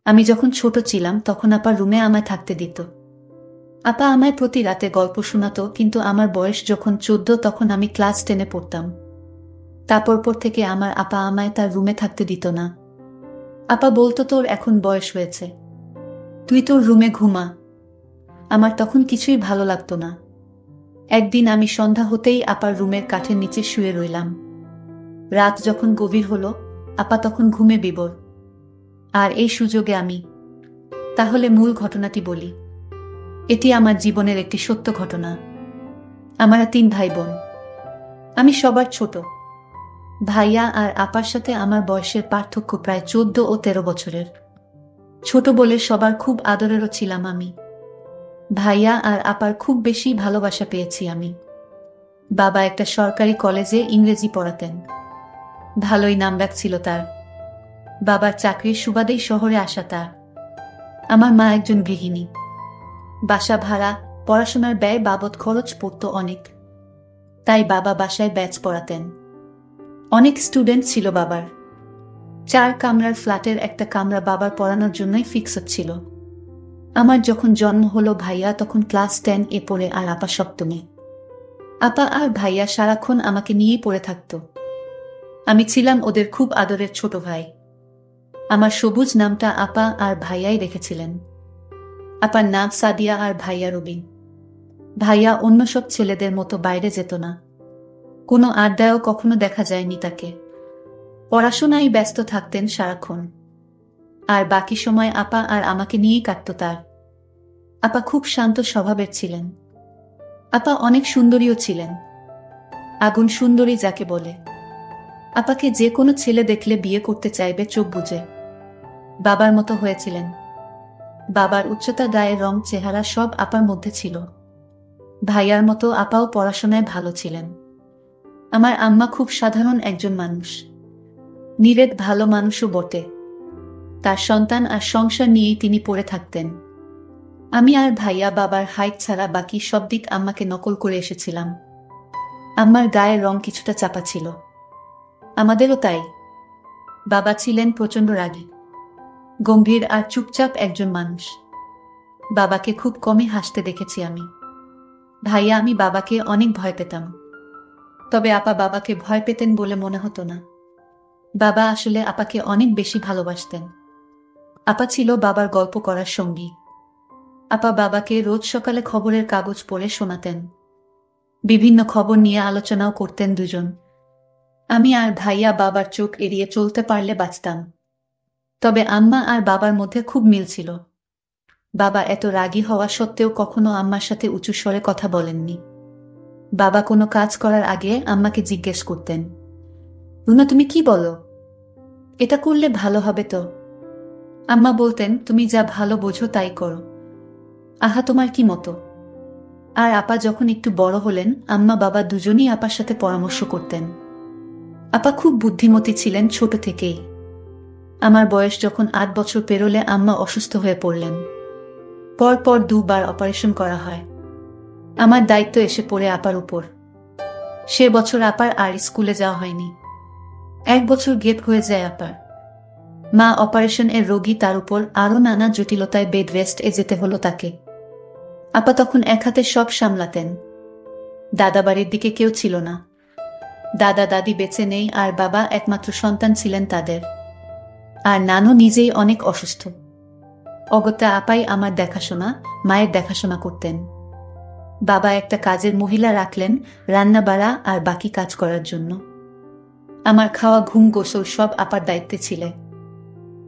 আমি যখন ছোট ছিলাম তখন আপা রুমে আমায় থাকতে দিত। আপা আমায় প্রতি রাতে গল্প শোনাতো, কিন্তু আমার বয়স যখন 14 তখন আমি ক্লাস 10-এ পড়তাম। তারপর পর থেকে আমার আপা আমায় তার রুমে থাকতে দিত না। আপা বলতো, তোর এখন বয়স হয়েছে, তুই তোর রুমে ঘুমা। আমার তখন কিছুই ভালো লাগতো না। একদিন আমি সন্ধ্যা হতেই আপার রুমের কাঠের নিচে শুয়ে রইলাম। রাত যখন গভীর হলো, আপা তখন ঘুমে বিভোর। আর এই সুযোগে আমি তাহলে মূল ঘটনাটি বলি। এটি আমার জীবনের একটি সত্য ঘটনা। আমরা 3 ভাই বোন। আমি সবার ছোট। ভাইয়া আর আপার সাথে আমার বয়সের পার্থক্য প্রায় 14 ও 13 বছরের। ছোট বলে সবার খুব আদরেরও ছিলাম আমি। ভাইয়া আর আপার খুব বেশি ভালোবাসা পেয়েছি আমি। বাবা একটা সরকারি কলেজে ইংরেজি পড়াতেন। ভালোই নামডাক ছিল তার। বাবার চাকরির সুবাদেই শহরে আসা তার। আমার মা একজন গৃহিণী। বাসা ভাড়া, পড়াশোনার ব্যয় বাবদ খরচ পড়তো অনেক। তাই বাবা বাসায় ব্যাচ পড়াতেন। অনেক স্টুডেন্ট ছিল বাবার। 4 কামরার ফ্ল্যাটের একটা কামরা বাবার পড়ানোর জন্যই ফিক্স ছিল। আমার যখন জন্ম হলো, ভাইয়া তখন ক্লাস 10-এ পড়ে আর আপা সপ্তমে। আপা আর ভাইয়া সারাক্ষণ আমাকে নিয়েই পড়ে থাকতো। আমি ছিলাম ওদের খুব আদরের ছোট ভাই। আমার সবুজ নামটা আপা আর ভাইয়াই রেখেছিলেন। আপার নাম সাদিয়া আর ভাইয়া রবিন। ভাইয়া অন্য সব ছেলেদের মতো বাইরে যেত না। কোনো আড্ডায়ও কখনো দেখা যায়নি তাকে। পড়াশোনায় ব্যস্ত থাকতেন সারাক্ষণ। আর বাকি সময় আপা আর আমাকে নিয়েই কাটত তার। আপা খুব শান্ত স্বভাবের ছিলেন। আপা অনেক সুন্দরীও ছিলেন। আগুন সুন্দরী যাকে বলে। আপাকে যে কোনো ছেলে দেখলে বিয়ে করতে চাইবে চোখ বুজে। বাবার মতো হয়েছিলেন। বাবার উচ্চতা, গায়ের রং, চেহারা সব আপার মধ্যে ছিল। ভাইয়ার মতো আপাও পড়াশোনায় ভালো ছিলেন। আমার আম্মা খুব সাধারণ একজন মানুষ। নিরেট ভালো মানুষও বটে। তার সন্তান আর সংসার নিয়েই তিনি পড়ে থাকতেন। আমি আর ভাইয়া বাবার হাইট ছাড়া বাকি সব দিক আম্মাকে নকল করে এসেছিলাম। আম্মার গায়ের রং কিছুটা চাপা ছিল। আমাদেরও তাই। বাবা ছিলেন প্রচণ্ড রাগী, গম্ভীর আর চুপচাপ একজন মানুষ। বাবাকে খুব কমই হাসতে দেখেছি আমি। ভাইয়া আমি বাবাকে অনেক ভয় পেতাম। তবে আপা বাবাকে ভয় পেতেন বলে মনে হতো না। বাবা আসলে আপাকে অনেক বেশি ভালোবাসতেন। আপা ছিল বাবার গল্প করার সঙ্গী। আপা বাবাকে রোজ সকালে খবরের কাগজ পড়ে শোনাতেন। বিভিন্ন খবর নিয়ে আলোচনাও করতেন দুজন। আমি আর ভাইয়া বাবার চোখ এড়িয়ে চলতে পারলে বাঁচতাম। তবে আম্মা আর বাবার মধ্যে খুব মিল ছিল। বাবা এত রাগী হওয়া সত্ত্বেও কখনো আম্মার সাথে উঁচু স্বরে কথা বলেননি। বাবা কোনো কাজ করার আগে আম্মাকে জিজ্ঞেস করতেন, রুনা তুমি কি বলো? এটা করলে ভালো হবে তো? আম্মা বলতেন, তুমি যা ভালো বোঝো তাই করো। আহা, তোমার কি মতো? আর আপা যখন একটু বড় হলেন, আম্মা বাবা দুজনই আপার সাথে পরামর্শ করতেন। আপা খুব বুদ্ধিমতী ছিলেন ছোট থেকেই। আমার বয়স যখন 8 বছর পেরোলে আম্মা অসুস্থ হয়ে পড়লেন। পর 2 বার অপারেশন করা হয়। আমার দায়িত্ব এসে পড়ে আপার উপর। সে বছর আপার আর স্কুলে যাওয়া হয়নি। 1 বছর গেপ হয়ে যায় আপার। মা অপারেশন এর রোগী, তার উপর আরো নানা জটিলতায় বেড রেস্ট এ যেতে হলো তাকে। আপা তখন এক হাতে সব সামলাতেন। দাদা বাড়ির দিকে কেউ ছিল না। দাদা দাদি বেঁচে নেই আর বাবা একমাত্র সন্তান ছিলেন তাদের। আর নানু নিজেই অনেক অসুস্থ। অগত্যা আপাই আমার দেখাশোনা, মায়ের দেখাশোনা করতেন। বাবা একটা কাজের মহিলা রাখলেন, রান্না বাড়া আর বাকি কাজ করার জন্য। আমার খাওয়া, ঘুম, গোসল সব আপার দায়িত্বে ছিলে।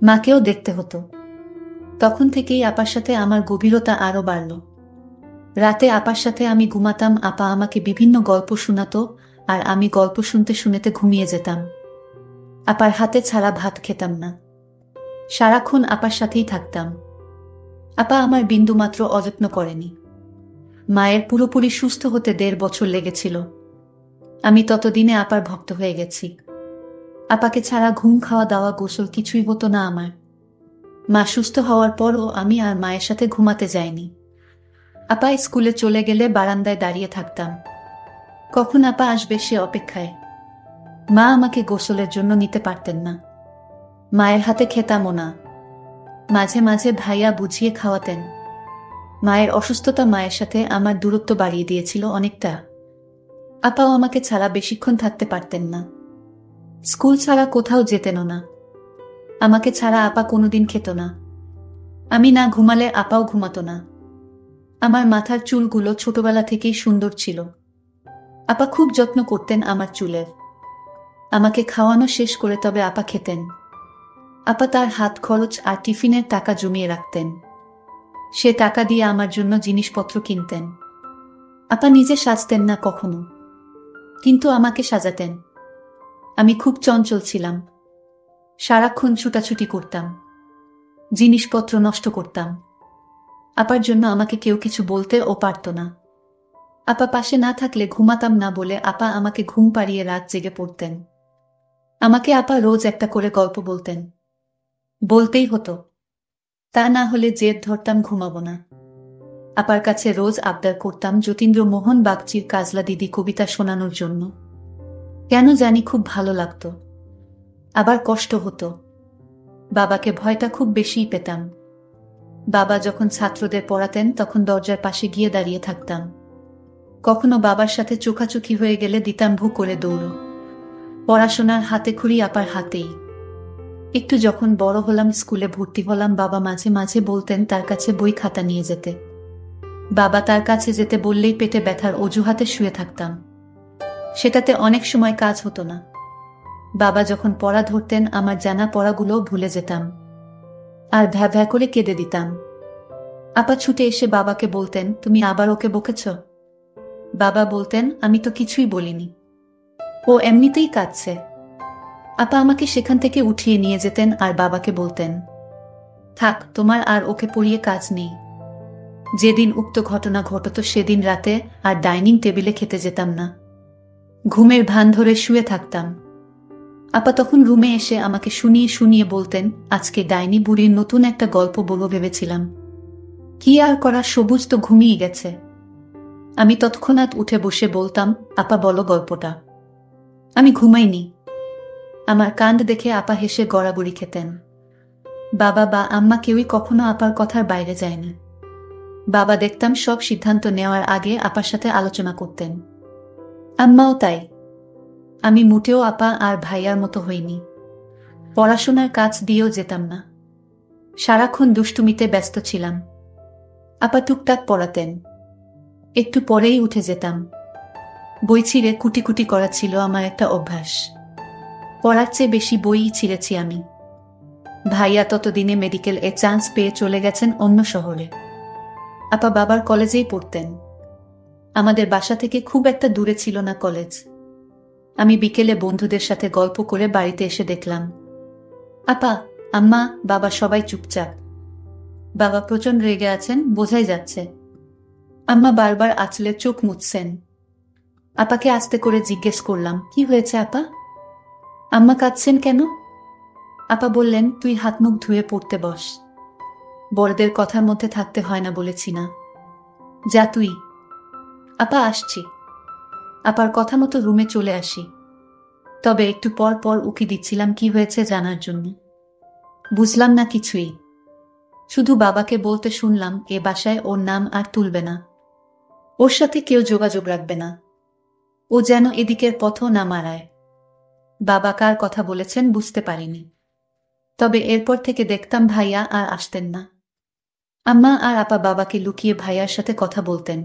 মাকেও দেখতে হতো। তখন থেকেই আপার সাথে আমার গভীরতা আরো বাড়ল। রাতে আপার সাথে আমি ঘুমাতাম, আপা আমাকে বিভিন্ন গল্প শোনাতো, আর আমি গল্প শুনতে শুনতে ঘুমিয়ে যেতাম। আপার হাতে ছাড়া ভাত খেতাম না। সারাক্ষণ আপার সাথেই থাকতাম। আপা আমার বিন্দুমাত্র অযত্ন করেনি। মায়ের পুরোপুরি সুস্থ হতে 1.5 বছর লেগেছিল। আমি ততদিনে আপার ভক্ত হয়ে গেছি। আপাকে ছাড়া ঘুম, খাওয়া দাওয়া, গোসল কিছুই হতো না আমার। মা সুস্থ হওয়ার পরও আমি আর মায়ের সাথে ঘুমাতে যাইনি। আপা স্কুলে চলে গেলে বারান্দায় দাঁড়িয়ে থাকতাম। কখন আপা আসবে সে অপেক্ষায়। মা আমাকে গোসলের জন্য নিতে পারতেন না। মায়ের হাতে খেতামও না। মাঝে মাঝে ভাইয়া বুঝিয়ে খাওয়াতেন। মায়ের অসুস্থতা মায়ের সাথে আমার দূরত্ব বাড়িয়ে দিয়েছিল অনেকটা। আপাও আমাকে ছাড়া বেশিক্ষণ থাকতে পারতেন না। স্কুল ছাড়া কোথাও যেতেনও না। আমাকে ছাড়া আপা কোনোদিন খেত না। আমি না ঘুমালে আপাও ঘুমাতো না। আমার মাথার চুলগুলো ছোটবেলা থেকেই সুন্দর ছিল। আপা খুব যত্ন করতেন আমার চুলের। আমাকে খাওয়ানো শেষ করে তবে আপা খেতেন। আপা তার হাত খরচ আর টিফিনের টাকা জমিয়ে রাখতেন। সে টাকা দিয়ে আমার জন্য জিনিসপত্র কিনতেন। আপা নিজে সাজতেন না কখনো, কিন্তু আমাকে সাজাতেন। আমি খুব চঞ্চল ছিলাম। সারাক্ষণ ছুটাছুটি করতাম, জিনিসপত্র নষ্ট করতাম। আপার জন্য আমাকে কেউ কিছু বলতে ও পারত না। আপা পাশে না থাকলে ঘুমাতাম না বলে আপা আমাকে ঘুম পাড়িয়ে রাত জেগে পড়তেন। আমাকে আপা রোজ একটা করে গল্প বলতেন। বলতেই হতো, তা না হলে জেদ ধরতাম ঘুমাবো না। আপার কাছে রোজ আবদার করতাম যতীন্দ্র মোহন বাগচির কাজলা দিদি কবিতা শোনানোর জন্য। কেন জানি খুব ভালো লাগতো, আবার কষ্ট হতো। বাবাকে ভয়টা খুব বেশিই পেতাম। বাবা যখন ছাত্রদের পড়াতেন তখন দরজার পাশে গিয়ে দাঁড়িয়ে থাকতাম। কখনো বাবার সাথে চোখাচোখি হয়ে গেলে দিতাম ভু করে দৌড়। পড়াশোনার হাতেখড়ি আপার হাতেই। একটু যখন বড় হলাম, স্কুলে ভর্তি হলাম, বাবা মাঝে মাঝে বলতেন তার কাছে বই খাতা নিয়ে যেতে। বাবা তার কাছে যেতে বললেই পেটে ব্যথার অজুহাতে শুয়ে থাকতাম। সেটাতে অনেক সময় কাজ হতো না। বাবা যখন পড়া ধরতেন আমার জানা পড়াগুলোও ভুলে যেতাম আর ভ্যা ভ্যা করে কেঁদে দিতাম। আপা ছুটে এসে বাবাকে বলতেন, তুমি আবার ওকে বকেছ? বাবা বলতেন, আমি তো কিছুই বলিনি, ও এমনিতেই কাঁদছে। আপা আমাকে সেখান থেকে উঠিয়ে নিয়ে যেতেন আর বাবাকে বলতেন, থাক, তোমার আর ওকে পড়িয়ে কাজ নেই। যেদিন উক্ত ঘটনা ঘটত সেদিন রাতে আর ডাইনিং টেবিলে খেতে যেতাম না। ঘুমের ভান ধরে শুয়ে থাকতাম। আপা তখন রুমে এসে আমাকে শুনিয়ে শুনিয়ে বলতেন, আজকে ডাইনি বুড়ির নতুন একটা গল্প বলবো ভেবেছিলাম। কি আর করা, সবুজ তো ঘুমিয়ে গেছে। আমি তৎক্ষণাৎ উঠে বসে বলতাম, আপা বলো গল্পটা। আমি ঘুমাইনি। আমার কাণ্ড দেখে আপা হেসে গড়াগড়ি খেতেন। বাবা বা আম্মা কেউই কখনো আপার কথার বাইরে যায়নি। বাবা দেখতাম সব সিদ্ধান্ত নেওয়ার আগে আপার সাথে আলোচনা করতেন। আম্মাও তাই। আমি মোটেও আপা আর ভাইয়ার মতো হইনি। পড়াশোনার কাজ দিয়েও যেতাম না। সারাক্ষণ দুষ্টুমিতে ব্যস্ত ছিলাম। আপা টুকটাক পড়াতেন। একটু পরেই উঠে যেতাম। বই ছিঁড়ে কুটি কুটি করা ছিল আমার একটা অভ্যাস। পড়ার চেয়ে বেশি বইই ছিঁড়েছি আমি। ভাইয়া ততদিনে মেডিকেল এ চান্স পেয়ে চলে গেছেন অন্য শহরে। আপা বাবার কলেজেই পড়তেন। আমাদের বাসা থেকে খুব একটা দূরে ছিল না কলেজ। আমি বিকেলে বন্ধুদের সাথে গল্প করে বাড়িতে এসে দেখলাম আপা, আম্মা, বাবা সবাই চুপচাপ। বাবা প্রচন্ড রেগে আছেন, বোঝাই যাচ্ছে। আম্মা বারবার আঁচলে চোখ মুছছেন। আপাকে আস্তে করে জিজ্ঞেস করলাম, কি হয়েছে আপা? আম্মা কাঁদছেন কেন? আপা বললেন, তুই হাত মুখ ধুয়ে পড়তে বস। বড়দের কথার মধ্যে থাকতে হয় না বলেছি না? যা তুই। আপা আসছি। আপার কথা মতো রুমে চলে আসি। তবে একটু পর পর উকি দিচ্ছিলাম কি হয়েছে জানার জন্য। বুঝলাম না কিছুই। শুধু বাবাকে বলতে শুনলাম, এ বাসায় ওর নাম আর তুলবে না। ওর সাথে কেউ যোগাযোগ রাখবে না। ও যেন এদিকের পথও না মারায়। বাবা কার কথা বলেছেন বুঝতে পারিনি। তবে এরপর থেকে দেখতাম ভাইয়া আর আসতেন না। আম্মা আর আপা বাবাকে লুকিয়ে ভাইয়ার সাথে কথা বলতেন।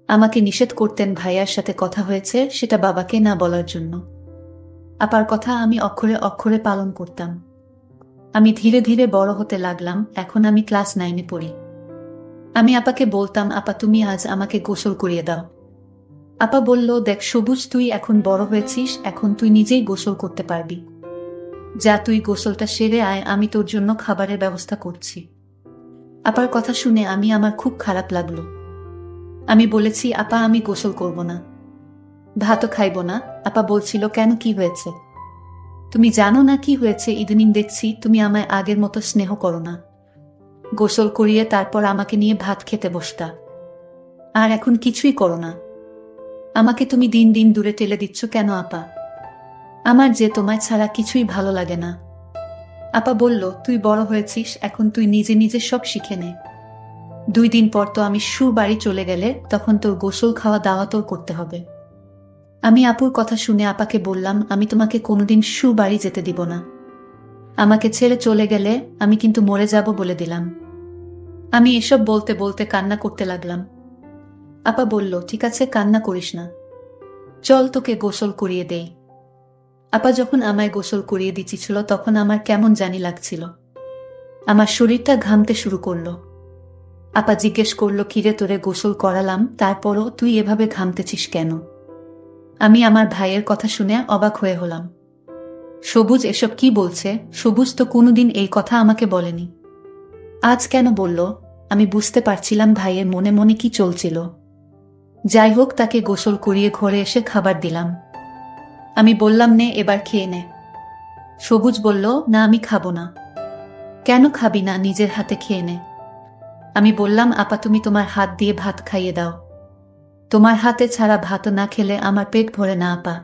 আমাকে নিষেধ করতেন ভাইয়ার সাথে কথা হয়েছে সেটা বাবাকে না বলার জন্য। আপার কথা আমি অক্ষরে অক্ষরে পালন করতাম। আমি ধীরে ধীরে বড় হতে লাগলাম। এখন আমি ক্লাস 9-এ পড়ি। আমি আপাকে বলতাম, আপা তুমি আজ আমাকে গোসল করিয়ে দাও। আপা বলল, দেখ সবুজ, তুই এখন বড় হয়েছিস, এখন তুই নিজেই গোসল করতে পারবি। যা, তুই গোসলটা সেরে আয়, আমি তোর জন্য খাবারের ব্যবস্থা করছি। আপার কথা শুনে আমার খুব খারাপ লাগলো। আমি বলেছি, আপা আমি গোসল করব না, ভাতও খাইব না। আপা বলছিল, কেন, কি হয়েছে? তুমি জানো না কি হয়েছে? ইদানিং দেখছি তুমি আমায় আগের মতো স্নেহ করো না। গোসল করিয়ে তারপর আমাকে নিয়ে ভাত খেতে বসতা, আর এখন কিছুই করো না। আমাকে তুমি দিন দিন দূরে ঠেলে দিচ্ছ কেন আপা? আমার যে তোমায় ছাড়া কিছুই ভালো লাগে না। আপা বলল, তুই বড় হয়েছিস, এখন তুই নিজে নিজে সব শিখে নে। 2 দিন পর তো আমি বাড়ি চলে গেলে তখন তোর গোসল খাওয়া দাওয়া তোর করতে হবে। আমি আপুর কথা শুনে আপাকে বললাম, আমি তোমাকে কোনোদিন বাড়ি যেতে দিব না। আমাকে ছেড়ে চলে গেলে আমি কিন্তু মরে যাব বলে দিলাম। আমি এসব বলতে বলতে কান্না করতে লাগলাম। আপা বলল, ঠিক আছে, কান্না করিস না, চল তোকে গোসল করিয়ে দেই। আপা যখন আমায় গোসল করিয়ে দিচ্ছিল তখন আমার কেমন জানি লাগছিল। আমার শরীরটা ঘামতে শুরু করলো। আপা জিজ্ঞেস করলো, কিরে তোরে গোসল করালাম, তারপরও তুই এভাবে ঘামতেছিস কেন? আমি আমার ভাইয়ের কথা শুনে অবাক হয়ে হলাম। সবুজ এসব কি বলছে? সবুজ তো কোনোদিন এই কথা আমাকে বলেনি। আজ কেন বলল? আমি বুঝতে পারছিলাম ভাইয়ের মনে মনে কি চলছিল। যাই হোক, তাকে গোসল করিয়ে ঘরে এসে খাবার দিলাম। আমি বললাম, নে এবার খেয়ে নে। সবুজ বলল, না আমি খাবো না। কেন খাবি না? নিজের হাতে খেয়ে নে। আমি বললাম, আপা তুমি তোমার হাত দিয়ে ভাত খাইয়ে দাও। তোমার হাতে ছাড়া ভাত না খেলে আমার পেট ভরে না আপা।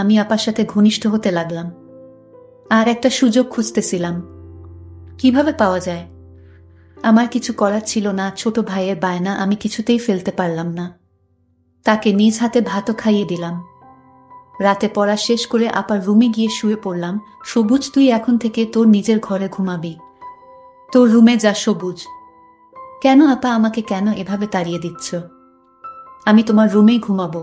আমি আপার সাথে ঘনিষ্ঠ হতে লাগলাম। আর একটা সুযোগ খুঁজতেছিলাম, কিভাবে পাওয়া যায়। আমার কিছু করার ছিল না, ছোট ভাইয়ের বায়না আমি কিছুতেই ফেলতে পারলাম না। তাকে নিজ হাতে ভাতও খাইয়ে দিলাম। রাতে পড়া শেষ করে আপার রুমে গিয়ে শুয়ে পড়লাম। সবুজ, তুই এখন থেকে তোর নিজের ঘরে ঘুমাবি। তোর রুমে যা সবুজ। কেন আপা, আমাকে কেন এভাবে তাড়িয়ে দিচ্ছ? আমি তোমার রুমেই ঘুমাবো।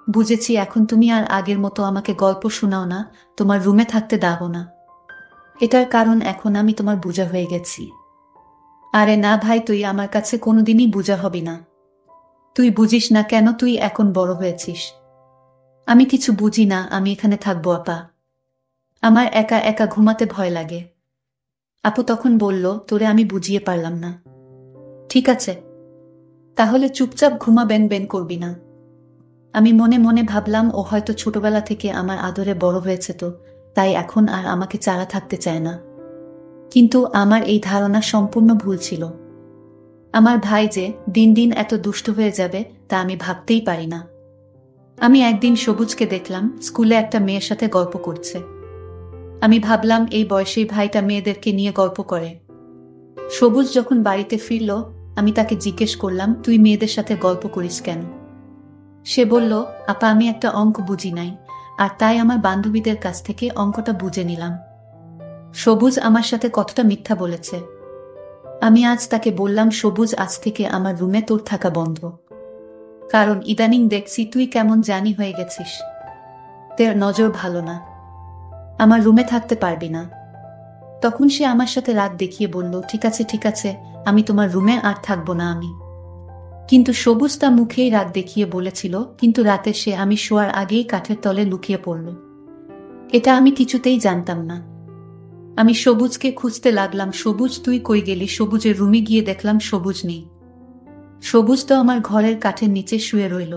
বুঝেছি, এখন তুমি আর আগের মতো আমাকে গল্প শোনাও না, তোমার রুমে থাকতে দাও না। এটার কারণ এখন আমি তোমার বোঝা হয়ে গেছি। আরে না ভাই, তুই আমার কাছে কোনোদিনই বোঝা হবি না। তুই বুঝিস না কেন, তুই এখন বড় হয়েছিস। আমি কিছু বুঝি না, আমি এখানে থাকবো আপা। আমার একা একা ঘুমাতে ভয় লাগে। আপু তখন বলল, তোরে আমি বুঝিয়ে পারলাম না। ঠিক আছে, তাহলে চুপচাপ ঘুমা, বেন বেন করবি না। আমি মনে মনে ভাবলাম, ও হয়তো ছোটবেলা থেকে আমার আদরে বড় হয়েছে, তো তাই এখন আর আমাকে ছাড়া থাকতে চায় না। কিন্তু আমার এই ধারণা সম্পূর্ণ ভুল ছিল। আমার ভাই যে দিন দিন এত দুষ্ট হয়ে যাবে তা আমি ভাবতেই পারি না। আমি একদিন সবুজকে দেখলাম স্কুলে একটা মেয়ের সাথে গল্প করছে। আমি ভাবলাম, এই বয়সেই ভাইটা মেয়েদেরকে নিয়ে গল্প করে। সবুজ যখন বাড়িতে ফিরল, আমি তাকে জিজ্ঞেস করলাম, তুই মেয়েদের সাথে গল্প করিস কেন? সে বলল, আপা আমি একটা অঙ্ক বুঝি নাই, আর তাই আমার বান্ধবীদের কাছ থেকে অঙ্কটা বুঝে নিলাম। সবুজ আমার সাথে কতটা মিথ্যা বলেছে। আমি আজ তাকে বললাম, সবুজ, আজ থেকে আমার রুমে তোর থাকা বন্ধ। কারণ ইদানিং দেখছি তুই কেমন জানি হয়ে গেছিস। তোর নজর ভালো না, আমার রুমে থাকতে পারবি না। তখন সে আমার সাথে রাগ দেখিয়ে বলল, ঠিক আছে ঠিক আছে, আমি তোমার রুমে আর থাকবো না আমি। কিন্তু সবুজ তা মুখেই রাগ দেখিয়ে বলেছিল, কিন্তু রাতে সে আমি শোয়ার আগেই কাঠের তলে লুকিয়ে পড়ল। এটা আমি কিছুতেই জানতাম না। আমি সবুজকে খুঁজতে লাগলাম, সবুজ তুই কই গেলি? সবুজের রুমে গিয়ে দেখলাম সবুজ নেই। সবুজ তো আমার ঘরের কাঠের নিচে শুয়ে রইল।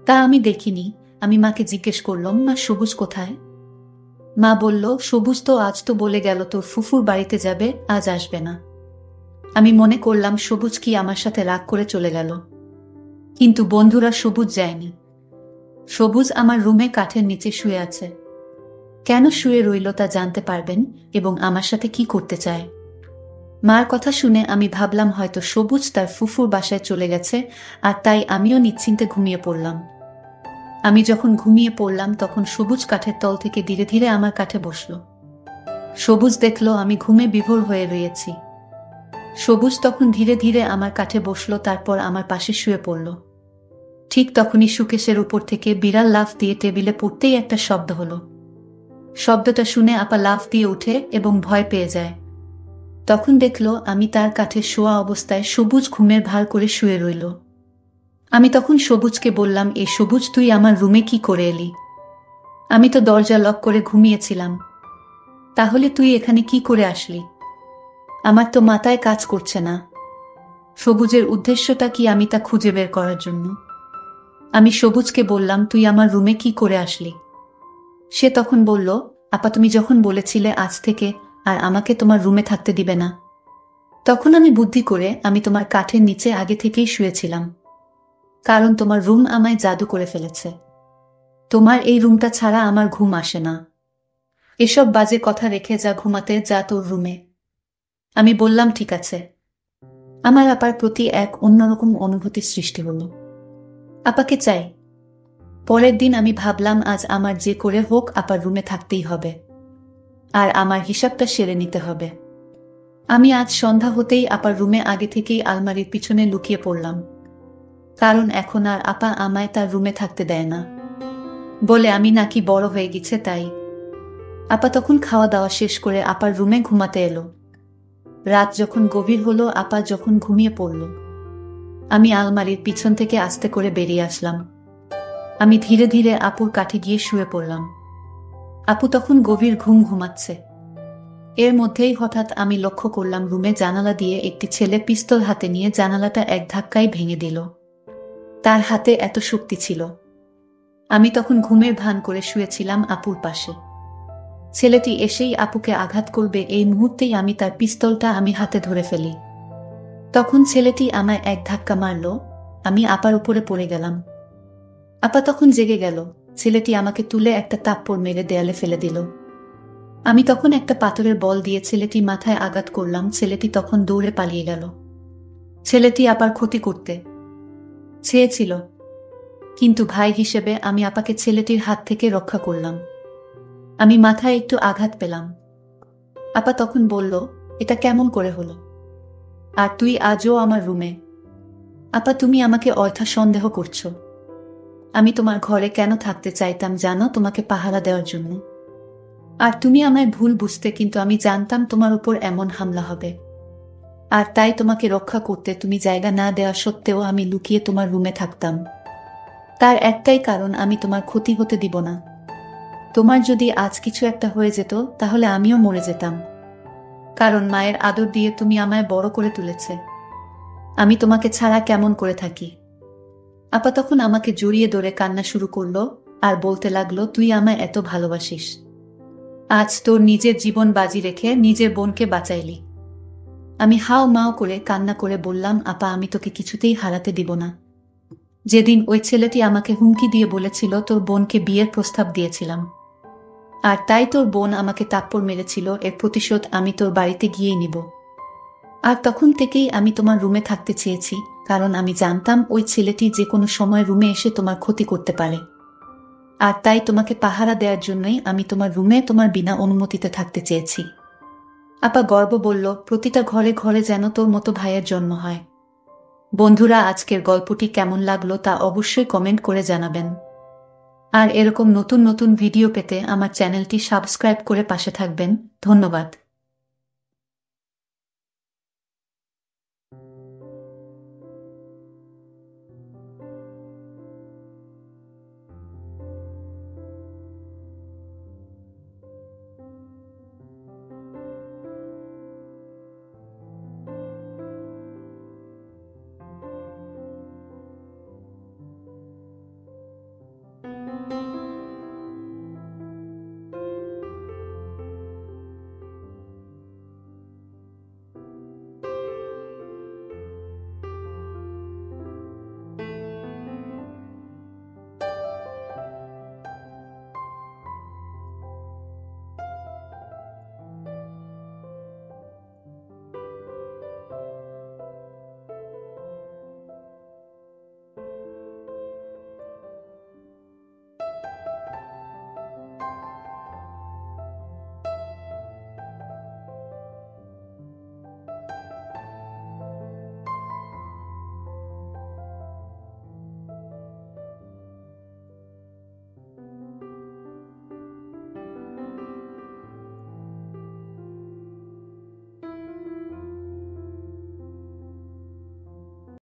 তা আমি দেখিনি। আমি মাকে জিজ্ঞেস করলাম, মা সবুজ কোথায়? মা বলল, সবুজ তো আজ তো বলে গেল তোর ফুফুর বাড়িতে যাবে, আজ আসবে না। আমি মনে করলাম সবুজ কি আমার সাথে রাগ করে চলে গেল। কিন্তু বন্ধুরা, সবুজ যায়নি। সবুজ আমার রুমে কাঠের নিচে শুয়ে আছে। কেন শুয়ে রইল তা জানতে পারবেন, এবং আমার সাথে কি করতে চায়। মার কথা শুনে আমি ভাবলাম হয়তো সবুজ তার ফুফুর বাসায় চলে গেছে, আর তাই আমিও নিশ্চিন্তে ঘুমিয়ে পড়লাম। আমি যখন ঘুমিয়ে পড়লাম তখন সবুজ কাঠের তল থেকে ধীরে ধীরে আমার কাঠে বসল। সবুজ দেখল আমি ঘুমে বিভোর হয়ে রয়েছি। সবুজ তখন ধীরে ধীরে আমার কাঠে বসল, তারপর আমার পাশে শুয়ে পড়ল। ঠিক তখনই সুকেশের উপর থেকে বিড়াল লাফ দিয়ে টেবিলে পড়তেই একটা শব্দ হলো। শব্দটা শুনে আপা লাফ দিয়ে উঠে এবং ভয় পেয়ে যায়। তখন দেখল আমি তার কাঠে শোয়া অবস্থায় সবুজ ঘুমের ভার করে শুয়ে রইল। আমি তখন সবুজকে বললাম, এ সবুজ, তুই আমার রুমে কি করে এলি? আমি তো দরজা লক করে ঘুমিয়েছিলাম। তাহলে তুই এখানে কি করে আসলি? আমার তো মাথায় কাজ করছে না। সবুজের উদ্দেশ্যটা কি আমি তা খুঁজে বের করার জন্য। আমি সবুজকে বললাম, তুই আমার রুমে কি করে আসলি? সে তখন বলল, আপা তুমি যখন বলেছিলে আজ থেকে আর আমাকে তোমার রুমে থাকতে দিবে না, তখন আমি বুদ্ধি করে আমি তোমার কাঠের নিচে আগে থেকেই শুয়েছিলাম। কারণ তোমার রুম আমায় জাদু করে ফেলেছে। তোমার এই রুমটা ছাড়া আমার ঘুম আসে না। এসব বাজে কথা রেখে যা ঘুমাতে, যা তোর রুমে। আমি বললাম ঠিক আছে। আমার আপার প্রতি এক অন্যরকম অনুভূতি সৃষ্টি হলো। আপাকে চাই। পরের দিন আমি ভাবলাম আজ আমার যে করে হোক আপার রুমে থাকতেই হবে, আর আমার হিসাবটা সেরে নিতে হবে। আমি আজ সন্ধ্যা হতেই আপার রুমে আগে থেকেই আলমারির পিছনে লুকিয়ে পড়লাম, কারণ এখন আর আপা আমায় তার রুমে থাকতে দেয় না, বলে আমি নাকি বড় হয়ে গেছে তাই। আপা তখন খাওয়া দাওয়া শেষ করে আপার রুমে ঘুমাতে এলো। রাত যখন গভীর হলো, আপা যখন ঘুমিয়ে পড়ল, আমি আলমারির পিছন থেকে আস্তে করে বেরিয়ে আসলাম। আমি ধীরে ধীরে আপুর কাছে গিয়ে শুয়ে পড়লাম। আপু তখন গভীর ঘুম ঘুমাচ্ছে। এর মধ্যেই হঠাৎ আমি লক্ষ্য করলাম রুমে জানালা দিয়ে একটি ছেলে পিস্তল হাতে নিয়ে জানালাটা এক ধাক্কায় ভেঙে দিল। তার হাতে এত শক্তি ছিল। আমি তখন ঘুমের ভান করে শুয়েছিলাম আপুর পাশে। ছেলেটি এসেই আপুকে আঘাত করবে এই মুহূর্তেই আমি তার পিস্তলটা হাতে ধরে ফেলি। তখন ছেলেটি আমায় এক ধাক্কা মারল, আমি আপার উপরে পড়ে গেলাম। আপা তখন জেগে গেল। ছেলেটি আমাকে তুলে একটা থাপ্পড় মেরে দেয়ালে ফেলে দিল। আমি তখন একটা পাথরের বল দিয়ে ছেলেটি মাথায় আঘাত করলাম। ছেলেটি তখন দৌড়ে পালিয়ে গেল। ছেলেটি আপার ক্ষতি করতে চেয়েছিল, কিন্তু ভাই হিসেবে আমি আপাকে ছেলেটির হাত থেকে রক্ষা করলাম। আমি মাথায় একটু আঘাত পেলাম। আপা তখন বলল, এটা কেমন করে হলো? আর তুই আজও আমার রুমে? আপা তুমি আমাকে অযথা সন্দেহ করছো। আমি তোমার ঘরে কেন থাকতে চাইতাম জানো? তোমাকে পাহারা দেওয়ার জন্য। আর তুমি আমায় ভুল বুঝতে, কিন্তু আমি জানতাম তোমার উপর এমন হামলা হবে। আর তাই তোমাকে রক্ষা করতে তুমি জায়গা না দেওয়া সত্ত্বেও আমি লুকিয়ে তোমার রুমে থাকতাম। তার একটাই কারণ, আমি তোমার ক্ষতি হতে দিব না। তোমার যদি আজ কিছু একটা হয়ে যেত তাহলে আমিও মরে যেতাম, কারণ মায়ের আদর দিয়ে তুমি আমায় বড় করে তুলেছে। আমি তোমাকে ছাড়া কেমন করে থাকি? আপা তখন আমাকে জড়িয়ে ধরে কান্না শুরু করলো আর বলতে লাগলো, তুই আমায় এত ভালোবাসিস, আজ তোর নিজের জীবন বাজি রেখে নিজের বোনকে বাঁচাইলি। আমি হাও মাও করে কান্না করে বললাম, আপা আমি তোকে কিছুতেই হারাতে দিব না। যেদিন ওই ছেলেটি আমাকে হুমকি দিয়ে বলেছিল তোর বোনকে বিয়ের প্রস্তাব দিয়েছিলাম, আর তাই তোর বোন আমাকে থাপ্পড় মেরেছিল, এর প্রতিশোধ আমি তোর বাড়িতে গিয়েই নিব। আর তখন থেকেই আমি তোমার রুমে থাকতে চেয়েছি, কারণ আমি জানতাম ওই ছেলেটি যে কোনো সময় রুমে এসে তোমার ক্ষতি করতে পারে। আর তাই তোমাকে পাহারা দেওয়ার জন্যই আমি তোমার রুমে তোমার বিনা অনুমতিতে থাকতে চেয়েছি। আপা গর্ব বলল, প্রতিটা ঘরে ঘরে যেন তোর মতো ভাইয়ের জন্ম হয়। বন্ধুরা, আজকের গল্পটি কেমন লাগলো তা অবশ্যই কমেন্ট করে জানাবেন। আর এরকম নতুন নতুন ভিডিও পেতে আমার চ্যানেলটি সাবস্ক্রাইব করে পাশে থাকবেন। ধন্যবাদ।